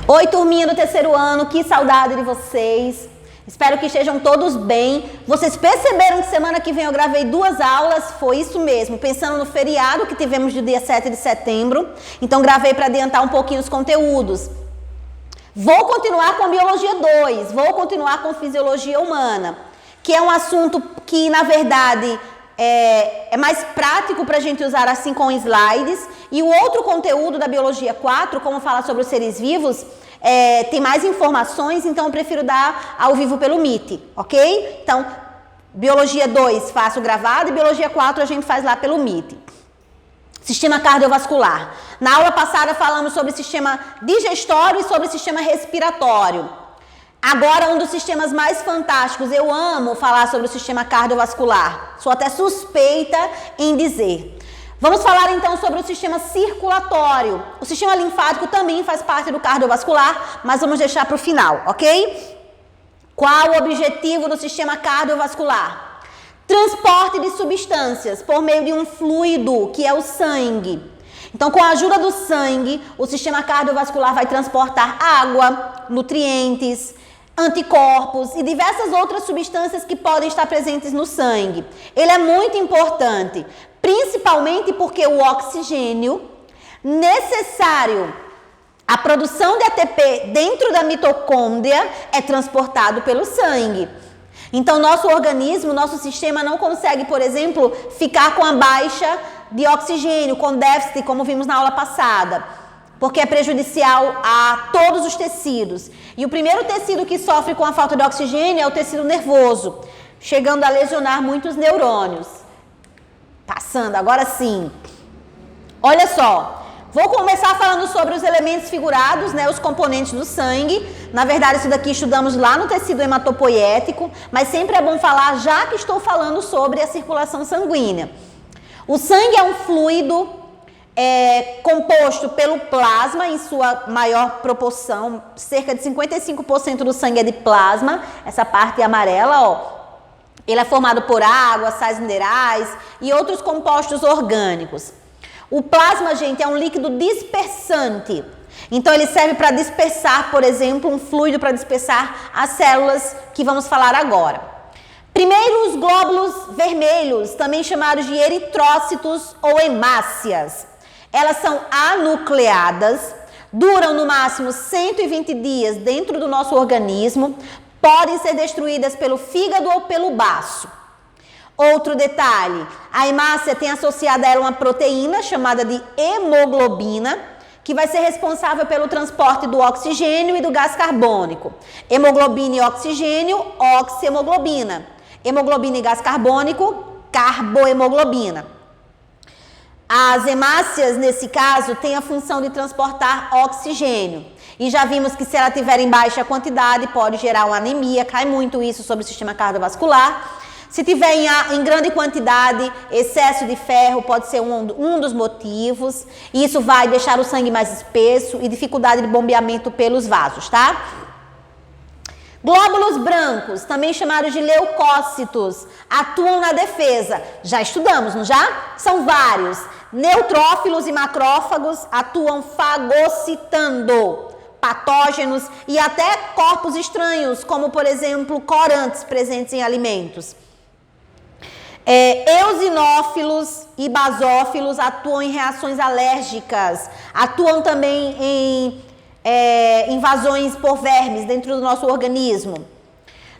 Oi, turminha do terceiro ano, que saudade de vocês. Espero que estejam todos bem. Vocês perceberam que semana que vem eu gravei 2 aulas? Foi isso mesmo, pensando no feriado que tivemos do dia 7 de setembro. Então gravei para adiantar um pouquinho os conteúdos. Vou continuar com Biologia 2, vou continuar com Fisiologia Humana, que é um assunto que, na verdade, é mais prático para a gente usar assim com slides. E o outro conteúdo da Biologia 4, como fala sobre os seres vivos, tem mais informações, então eu prefiro dar ao vivo pelo Meet, ok? Então, Biologia 2 faço gravado e Biologia 4 a gente faz lá pelo Meet. Sistema cardiovascular. Na aula passada falamos sobre sistema digestório e sobre sistema respiratório. Agora, um dos sistemas mais fantásticos, eu amo falar sobre o sistema cardiovascular. Sou até suspeita em dizer. Vamos falar então sobre o sistema circulatório. O sistema linfático também faz parte do cardiovascular, mas vamos deixar para o final, ok? Qual o objetivo do sistema cardiovascular? Transporte de substâncias por meio de um fluido, que é o sangue. Então, com a ajuda do sangue, o sistema cardiovascular vai transportar água, nutrientes, anticorpos e diversas outras substâncias que podem estar presentes no sangue. Ele é muito importante, principalmente porque o oxigênio necessário à produção de ATP dentro da mitocôndria é transportado pelo sangue. Então, nosso organismo, nosso sistema não consegue, por exemplo, ficar com a baixa de oxigênio, com déficit, como vimos na aula passada, porque é prejudicial a todos os tecidos. E o primeiro tecido que sofre com a falta de oxigênio é o tecido nervoso, chegando a lesionar muitos neurônios. Passando, agora sim. Olha só. Vou começar falando sobre os elementos figurados, né, os componentes do sangue. Na verdade, isso daqui estudamos lá no tecido hematopoético, mas sempre é bom falar, já que estou falando sobre a circulação sanguínea. O sangue é um fluido composto pelo plasma em sua maior proporção, cerca de 55% do sangue é de plasma, essa parte amarela, ó. Ele é formado por água, sais minerais e outros compostos orgânicos. O plasma, gente, é um líquido dispersante. Então, ele serve para dispersar, por exemplo, um fluido para dispersar as células que vamos falar agora. Primeiro, os glóbulos vermelhos, também chamados de eritrócitos ou hemácias. Elas são anucleadas, duram no máximo 120 dias dentro do nosso organismo, podem ser destruídas pelo fígado ou pelo baço. Outro detalhe, a hemácia tem associada a ela uma proteína chamada de hemoglobina, que vai ser responsável pelo transporte do oxigênio e do gás carbônico. Hemoglobina e oxigênio, oxihemoglobina. Hemoglobina e gás carbônico, carbohemoglobina. As hemácias, nesse caso, têm a função de transportar oxigênio. E já vimos que se ela tiver em baixa quantidade, pode gerar uma anemia, cai muito isso sobre o sistema cardiovascular. Se tiver em grande quantidade, excesso de ferro pode ser um dos motivos. Isso vai deixar o sangue mais espesso e dificuldade de bombeamento pelos vasos, tá? Glóbulos brancos, também chamados de leucócitos, atuam na defesa. Já estudamos, não já? São vários. Neutrófilos e macrófagos atuam fagocitando patógenos e até corpos estranhos, como, por exemplo, corantes presentes em alimentos. Eosinófilos e basófilos atuam em reações alérgicas, atuam também em invasões por vermes dentro do nosso organismo.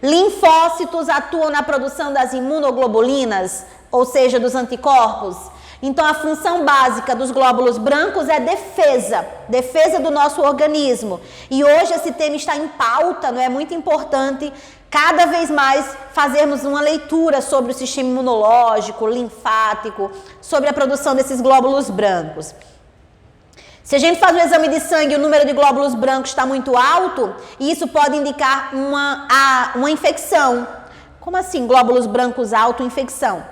Linfócitos atuam na produção das imunoglobulinas, ou seja, dos anticorpos. Então, a função básica dos glóbulos brancos é defesa do nosso organismo. E hoje esse tema está em pauta, não é muito importante cada vez mais fazermos uma leitura sobre o sistema imunológico, linfático, sobre a produção desses glóbulos brancos. Se a gente faz um exame de sangue e o número de glóbulos brancos está muito alto, isso pode indicar uma infecção. Como assim, glóbulos brancos alto, infecção?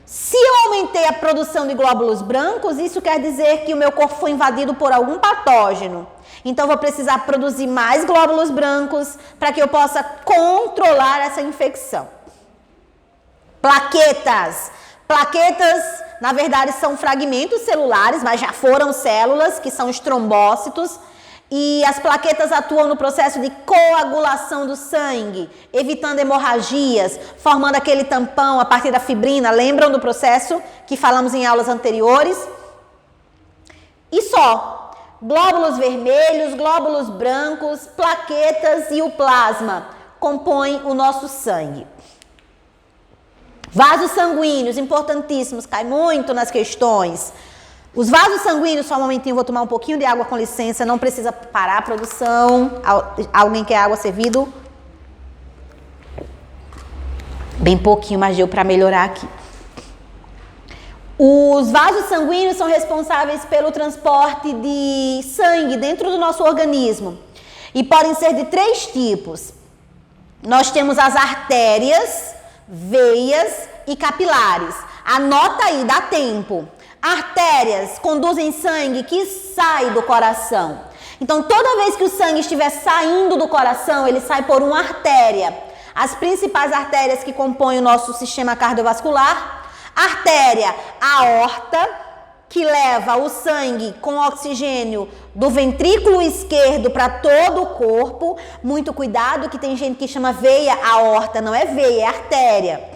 Se eu aumentei a produção de glóbulos brancos, isso quer dizer que o meu corpo foi invadido por algum patógeno. Então, vou precisar produzir mais glóbulos brancos para que eu possa controlar essa infecção. Plaquetas. Plaquetas, na verdade, são fragmentos celulares, mas já foram células, que são os trombócitos. E as plaquetas atuam no processo de coagulação do sangue, evitando hemorragias, formando aquele tampão a partir da fibrina. Lembram do processo que falamos em aulas anteriores? E só, glóbulos vermelhos, glóbulos brancos, plaquetas e o plasma compõem o nosso sangue. Vasos sanguíneos, importantíssimos, cai muito nas questões. Os vasos sanguíneos, só um momentinho, vou tomar um pouquinho de água com licença, não precisa parar a produção. Alguém quer água servido? Bem pouquinho, mas deu para melhorar aqui. Os vasos sanguíneos são responsáveis pelo transporte de sangue dentro do nosso organismo e podem ser de 3 tipos. Nós temos as artérias, veias e capilares. Anota aí, dá tempo. Artérias conduzem sangue que sai do coração. Então, toda vez que o sangue estiver saindo do coração, ele sai por uma artéria. As principais artérias que compõem o nosso sistema cardiovascular: artéria aorta, que leva o sangue com oxigênio do ventrículo esquerdo para todo o corpo. Muito cuidado, que tem gente que chama veia aorta, não é veia, é artéria.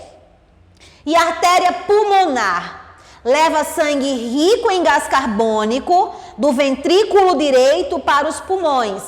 E a artéria pulmonar leva sangue rico em gás carbônico do ventrículo direito para os pulmões.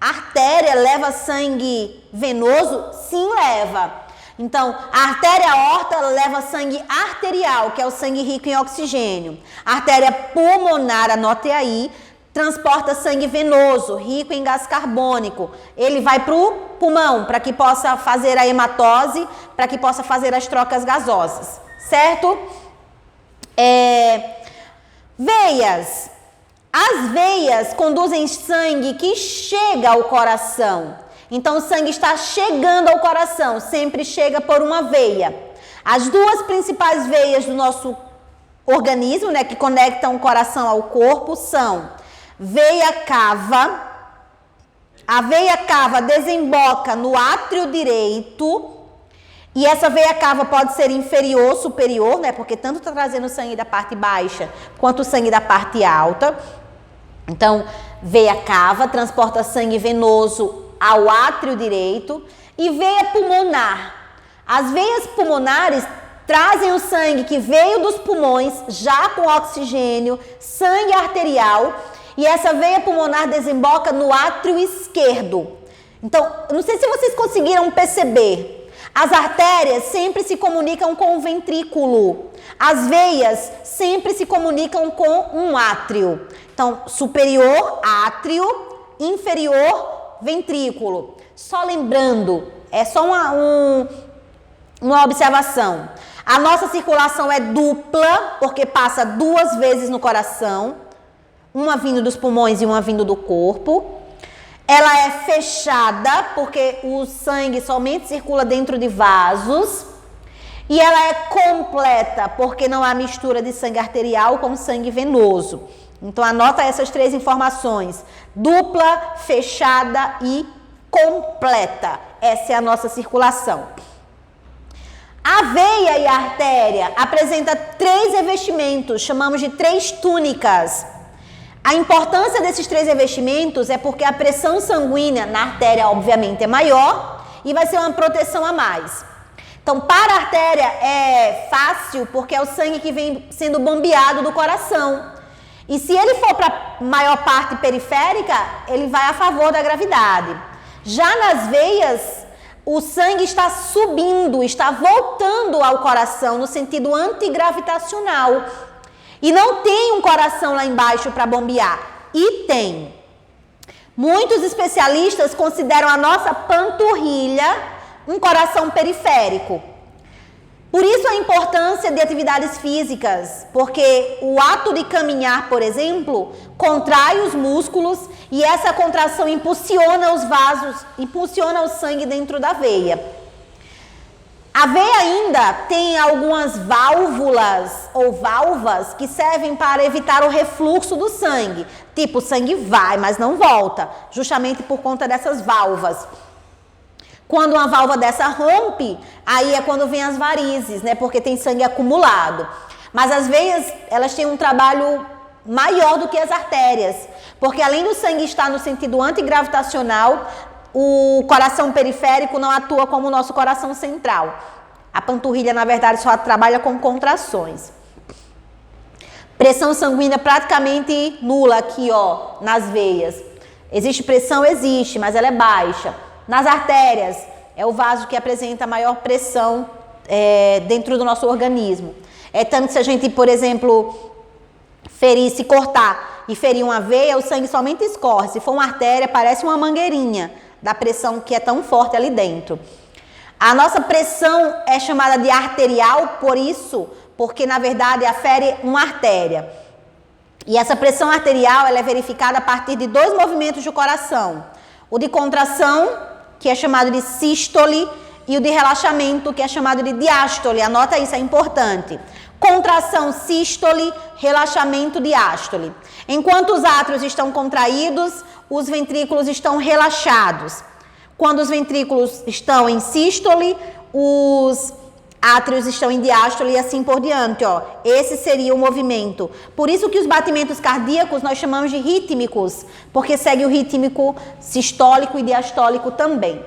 A artéria leva sangue venoso? Sim, leva. Então, a artéria aorta leva sangue arterial, que é o sangue rico em oxigênio. A artéria pulmonar, anote aí, transporta sangue venoso, rico em gás carbônico. Ele vai para o pulmão, para que possa fazer a hematose, para que possa fazer as trocas gasosas, certo? Veias. As veias conduzem sangue que chega ao coração. Então, o sangue está chegando ao coração, sempre chega por uma veia. As 2 principais veias do nosso organismo, né, que conectam o coração ao corpo, são veia cava. A veia cava desemboca no átrio direito. E essa veia cava pode ser inferior ou superior, né? Porque tanto está trazendo sangue da parte baixa quanto o sangue da parte alta. Então, veia cava transporta sangue venoso ao átrio direito. E veia pulmonar. As veias pulmonares trazem o sangue que veio dos pulmões, já com oxigênio, sangue arterial. E essa veia pulmonar desemboca no átrio esquerdo. Então, não sei se vocês conseguiram perceber. As artérias sempre se comunicam com o ventrículo. As veias sempre se comunicam com um átrio. Então, superior, átrio, inferior, ventrículo. Só lembrando, é só uma observação. A nossa circulação é dupla, porque passa 2 vezes no coração. Uma vindo dos pulmões e uma vindo do corpo. Ela é fechada, porque o sangue somente circula dentro de vasos. E ela é completa, porque não há mistura de sangue arterial com sangue venoso. Então, anota essas 3 informações: dupla, fechada e completa. Essa é a nossa circulação. A veia e a artéria apresentam 3 revestimentos, chamamos de 3 túnicas. A importância desses 3 revestimentos é porque a pressão sanguínea na artéria, obviamente, é maior e vai ser uma proteção a mais. Então, para a artéria é fácil porque é o sangue que vem sendo bombeado do coração. E se ele for para a maior parte periférica, ele vai a favor da gravidade. Já nas veias, o sangue está subindo, está voltando ao coração no sentido antigravitacional. E não tem um coração lá embaixo para bombear. E tem. Muitos especialistas consideram a nossa panturrilha um coração periférico. Por isso a importância de atividades físicas, porque o ato de caminhar, por exemplo, contrai os músculos e essa contração impulsiona os vasos, impulsiona o sangue dentro da veia. A veia ainda tem algumas válvulas ou válvas que servem para evitar o refluxo do sangue. Tipo, o sangue vai, mas não volta, justamente por conta dessas válvulas. Quando uma válvula dessa rompe, aí é quando vem as varizes, né? Porque tem sangue acumulado. Mas as veias, elas têm um trabalho maior do que as artérias, porque além do sangue estar no sentido antigravitacional, o coração periférico não atua como o nosso coração central. A panturrilha, na verdade, só trabalha com contrações. Pressão sanguínea praticamente nula aqui, ó, nas veias. Existe pressão? Existe, mas ela é baixa. Nas artérias, é o vaso que apresenta maior pressão dentro do nosso organismo. É tanto que se a gente, por exemplo, se cortar e ferir uma veia, o sangue somente escorre. Se for uma artéria, parece uma mangueirinha da pressão que é tão forte ali dentro. A nossa pressão é chamada de arterial, porque na verdade afere uma artéria. E essa pressão arterial ela é verificada a partir de 2 movimentos do coração. O de contração, que é chamado de sístole, e o de relaxamento, que é chamado de diástole. Anota isso, é importante. Contração, sístole, relaxamento, diástole. Enquanto os átrios estão contraídos, os ventrículos estão relaxados. Quando os ventrículos estão em sístole, os átrios estão em diástole e assim por diante, ó. Esse seria o movimento. Por isso que os batimentos cardíacos nós chamamos de rítmicos, porque segue o rítmico sistólico e diastólico também.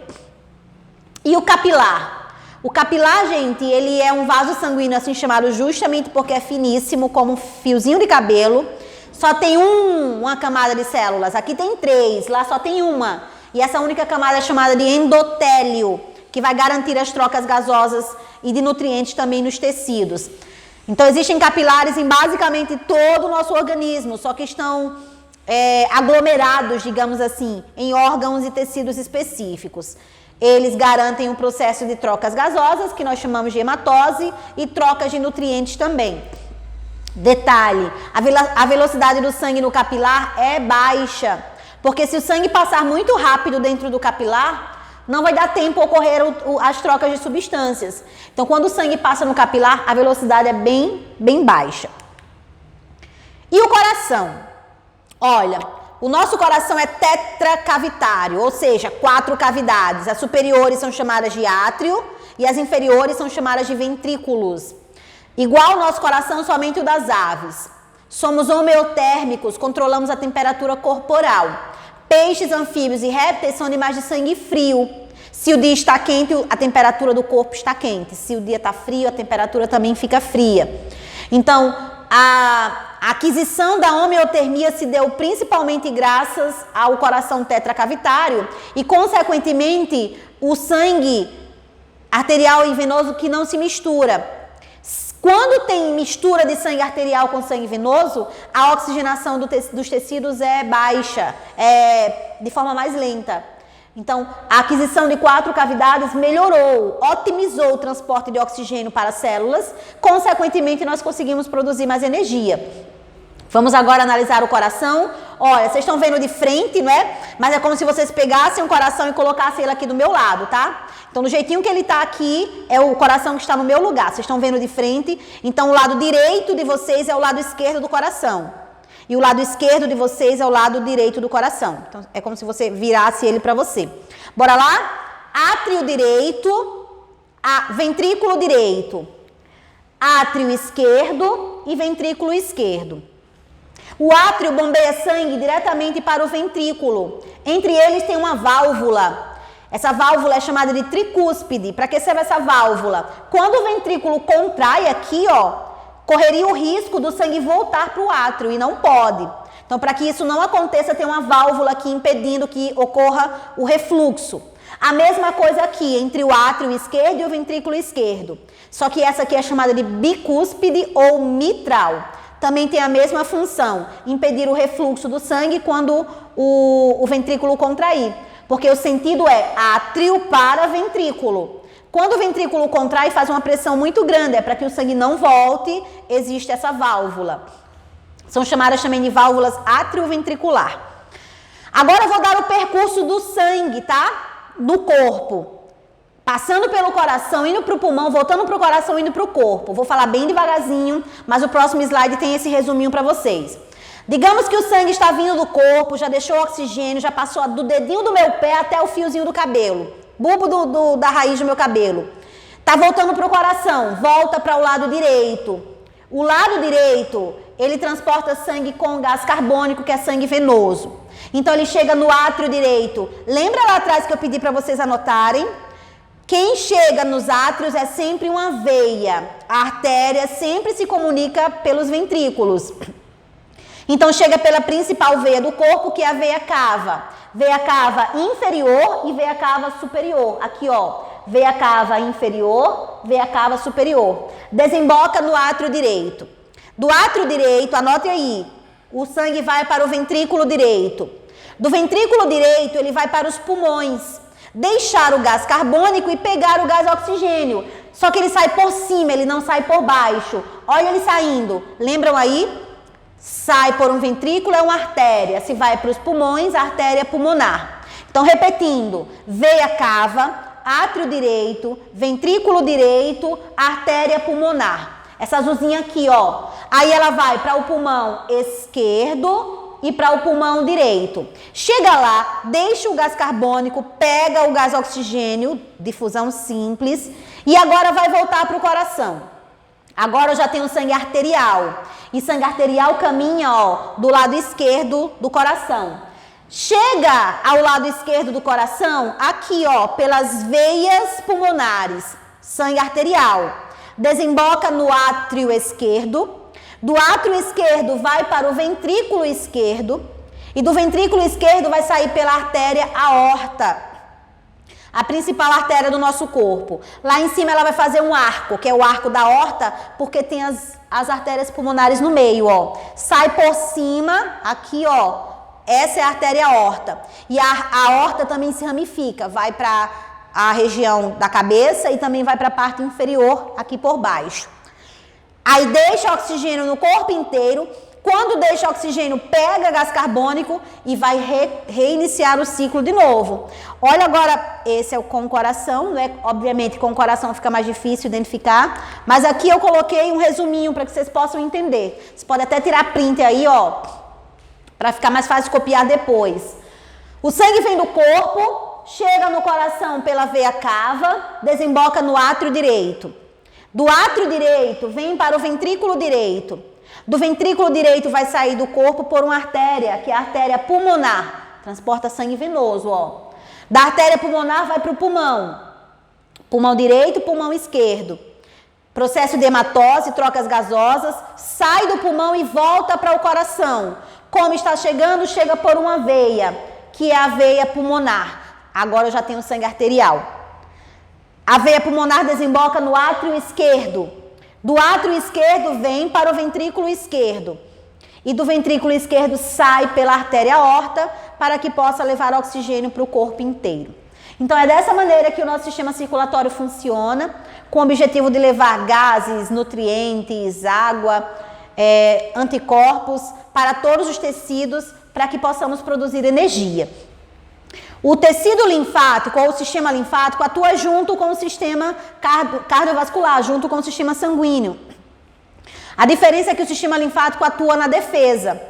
E o capilar? O capilar, gente, ele é um vaso sanguíneo assim chamado justamente porque é finíssimo, como um fiozinho de cabelo. Só tem uma camada de células. Aqui tem 3, lá só tem uma. E essa única camada é chamada de endotélio, que vai garantir as trocas gasosas e de nutrientes também nos tecidos. Então, existem capilares em basicamente todo o nosso organismo, só que estão aglomerados, digamos assim, em órgãos e tecidos específicos. Eles garantem um processo de trocas gasosas, que nós chamamos de hematose, e trocas de nutrientes também. Detalhe, a velocidade do sangue no capilar é baixa, porque se o sangue passar muito rápido dentro do capilar, não vai dar tempo a ocorrer as trocas de substâncias. Então, quando o sangue passa no capilar, a velocidade é bem baixa. E o coração? Olha, o nosso coração é tetracavitário, ou seja, 4 cavidades. As superiores são chamadas de átrio e as inferiores são chamadas de ventrículos. Igual ao nosso coração, somente o das aves. Somos homeotérmicos, controlamos a temperatura corporal. Peixes, anfíbios e répteis são animais de sangue frio. Se o dia está quente, a temperatura do corpo está quente. Se o dia está frio, a temperatura também fica fria. Então, a aquisição da homeotermia se deu principalmente graças ao coração tetracavitário e, consequentemente, o sangue arterial e venoso que não se mistura. Quando tem mistura de sangue arterial com sangue venoso, a oxigenação dos tecidos é baixa, de forma mais lenta. Então, a aquisição de 4 cavidades melhorou, otimizou o transporte de oxigênio para as células, consequentemente, nós conseguimos produzir mais energia. Vamos agora analisar o coração. Olha, vocês estão vendo de frente, não é? Mas é como se vocês pegassem o coração e colocassem ele aqui do meu lado, tá? Então, do jeitinho que ele está aqui, é o coração que está no meu lugar. Vocês estão vendo de frente. Então, o lado direito de vocês é o lado esquerdo do coração. E o lado esquerdo de vocês é o lado direito do coração. Então, é como se você virasse ele para você. Bora lá? Átrio direito, ventrículo direito. Átrio esquerdo e ventrículo esquerdo. O átrio bombeia sangue diretamente para o ventrículo. Entre eles tem uma válvula. Essa válvula é chamada de tricúspide. Para que serve essa válvula? Quando o ventrículo contrai aqui, ó, correria o risco do sangue voltar para o átrio e não pode. Então, para que isso não aconteça, tem uma válvula aqui impedindo que ocorra o refluxo. A mesma coisa aqui, entre o átrio esquerdo e o ventrículo esquerdo. Só que essa aqui é chamada de bicúspide ou mitral. Também tem a mesma função, impedir o refluxo do sangue quando o ventrículo contrair. Porque o sentido é átrio para ventrículo. Quando o ventrículo contrai, faz uma pressão muito grande, é para que o sangue não volte, existe essa válvula. São chamadas também de válvulas atrioventricular. Agora eu vou dar o percurso do sangue, tá? Do corpo. Passando pelo coração, indo para o pulmão, voltando para o coração, indo para o corpo. Vou falar bem devagarzinho, mas o próximo slide tem esse resuminho para vocês. Digamos que o sangue está vindo do corpo, já deixou oxigênio, já passou do dedinho do meu pé até o fiozinho do cabelo. Bulbo da raiz do meu cabelo. Tá voltando para o coração, volta para o lado direito. O lado direito, ele transporta sangue com gás carbônico, que é sangue venoso. Então ele chega no átrio direito. Lembra lá atrás que eu pedi para vocês anotarem? Quem chega nos átrios é sempre uma veia. A artéria sempre se comunica pelos ventrículos. Então chega pela principal veia do corpo, que é a veia cava. Veia cava inferior e veia cava superior. Aqui, ó, veia cava inferior, veia cava superior. Desemboca no átrio direito. Do átrio direito, anote aí, o sangue vai para o ventrículo direito. Do ventrículo direito, ele vai para os pulmões, deixar o gás carbônico e pegar o gás oxigênio. Só que ele sai por cima, ele não sai por baixo. Olha ele saindo. Lembram aí? Sai por um ventrículo, é uma artéria. Se vai para os pulmões, artéria pulmonar. Então, repetindo, veia cava, átrio direito, ventrículo direito, artéria pulmonar. Essa azulzinha aqui, ó. Aí ela vai para o pulmão esquerdo e para o pulmão direito. Chega lá, deixa o gás carbônico, pega o gás oxigênio, difusão simples, e agora vai voltar para o coração. Agora eu já tenho sangue arterial. E sangue arterial caminha, ó, do lado esquerdo do coração. Chega ao lado esquerdo do coração, aqui, ó, pelas veias pulmonares, sangue arterial. Desemboca no átrio esquerdo. Do átrio esquerdo vai para o ventrículo esquerdo. E do ventrículo esquerdo vai sair pela artéria aorta, a principal artéria do nosso corpo. Lá em cima ela vai fazer um arco, que é o arco da aorta, porque tem as artérias pulmonares no meio, ó. Sai por cima, aqui, ó. Essa é a artéria aorta. E a aorta também se ramifica, vai para a região da cabeça e também vai para a parte inferior, aqui por baixo. Aí deixa oxigênio no corpo inteiro. Quando deixa oxigênio, pega gás carbônico e vai reiniciar o ciclo de novo. Olha agora, esse é o com o coração, né? Obviamente com o coração fica mais difícil identificar, mas aqui eu coloquei um resuminho para que vocês possam entender. Você pode até tirar print aí, ó, para ficar mais fácil copiar depois. O sangue vem do corpo, chega no coração pela veia cava, desemboca no átrio direito. Do átrio direito vem para o ventrículo direito. Do ventrículo direito vai sair do corpo por uma artéria, que é a artéria pulmonar. Transporta sangue venoso, ó. Da artéria pulmonar vai para o pulmão. Pulmão direito, pulmão esquerdo. Processo de hematose, trocas gasosas. Sai do pulmão e volta para o coração. Como está chegando, chega por uma veia, que é a veia pulmonar. Agora eu já tenho sangue arterial. A veia pulmonar desemboca no átrio esquerdo. Do átrio esquerdo vem para o ventrículo esquerdo. E do ventrículo esquerdo sai pela artéria aorta para que possa levar oxigênio para o corpo inteiro. Então é dessa maneira que o nosso sistema circulatório funciona, com o objetivo de levar gases, nutrientes, água, anticorpos para todos os tecidos para que possamos produzir energia. O tecido linfático ou o sistema linfático atua junto com o sistema cardiovascular, junto com o sistema sanguíneo. A diferença é que o sistema linfático atua na defesa.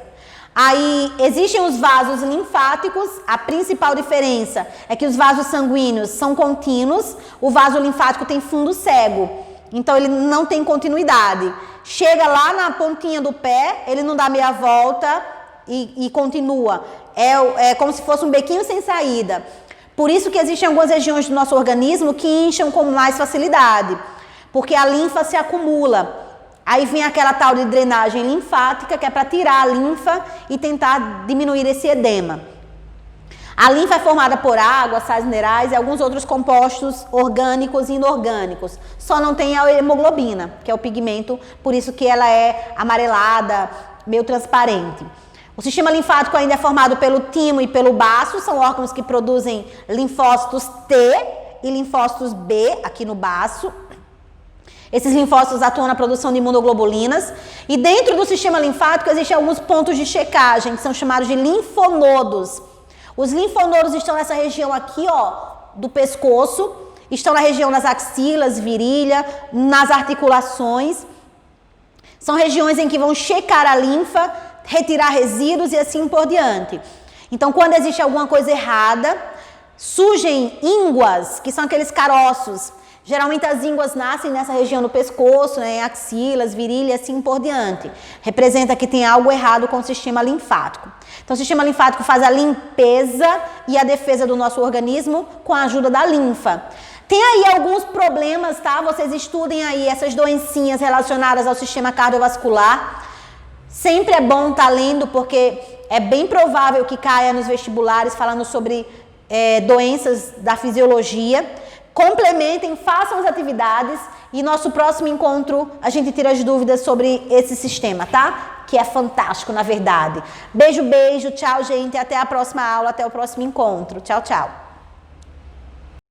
Aí existem os vasos linfáticos, a principal diferença é que os vasos sanguíneos são contínuos, o vaso linfático tem fundo cego, então ele não tem continuidade. Chega lá na pontinha do pé, ele não dá meia volta e continua. É como se fosse um bequinho sem saída. Por isso que existem algumas regiões do nosso organismo que incham com mais facilidade, porque a linfa se acumula. Aí vem aquela tal de drenagem linfática, que é para tirar a linfa e tentar diminuir esse edema. A linfa é formada por água, sais minerais e alguns outros compostos orgânicos e inorgânicos. Só não tem a hemoglobina, que é o pigmento, por isso que ela é amarelada, meio transparente. O sistema linfático ainda é formado pelo timo e pelo baço, são órgãos que produzem linfócitos T e linfócitos B aqui no baço. Esses linfócitos atuam na produção de imunoglobulinas. E dentro do sistema linfático existem alguns pontos de checagem, que são chamados de linfonodos. Os linfonodos estão nessa região aqui, ó, do pescoço, estão na região das axilas, virilha, nas articulações. São regiões em que vão checar a linfa, retirar resíduos e assim por diante. Então, quando existe alguma coisa errada, surgem ínguas, que são aqueles caroços Geralmente as ínguas nascem nessa região do pescoço, né, axilas, virilha e assim por diante. Representa que tem algo errado com o sistema linfático. Então o sistema linfático faz a limpeza e a defesa do nosso organismo com a ajuda da linfa. Tem aí alguns problemas, tá? Vocês estudem aí essas doencinhas relacionadas ao sistema cardiovascular. Sempre é bom estar lendo, porque é bem provável que caia nos vestibulares falando sobre doenças da fisiologia. Complementem, façam as atividades e nosso próximo encontro a gente tira as dúvidas sobre esse sistema, tá? Que é fantástico, na verdade. Beijo, beijo, tchau, gente. Até a próxima aula, até o próximo encontro. Tchau, tchau.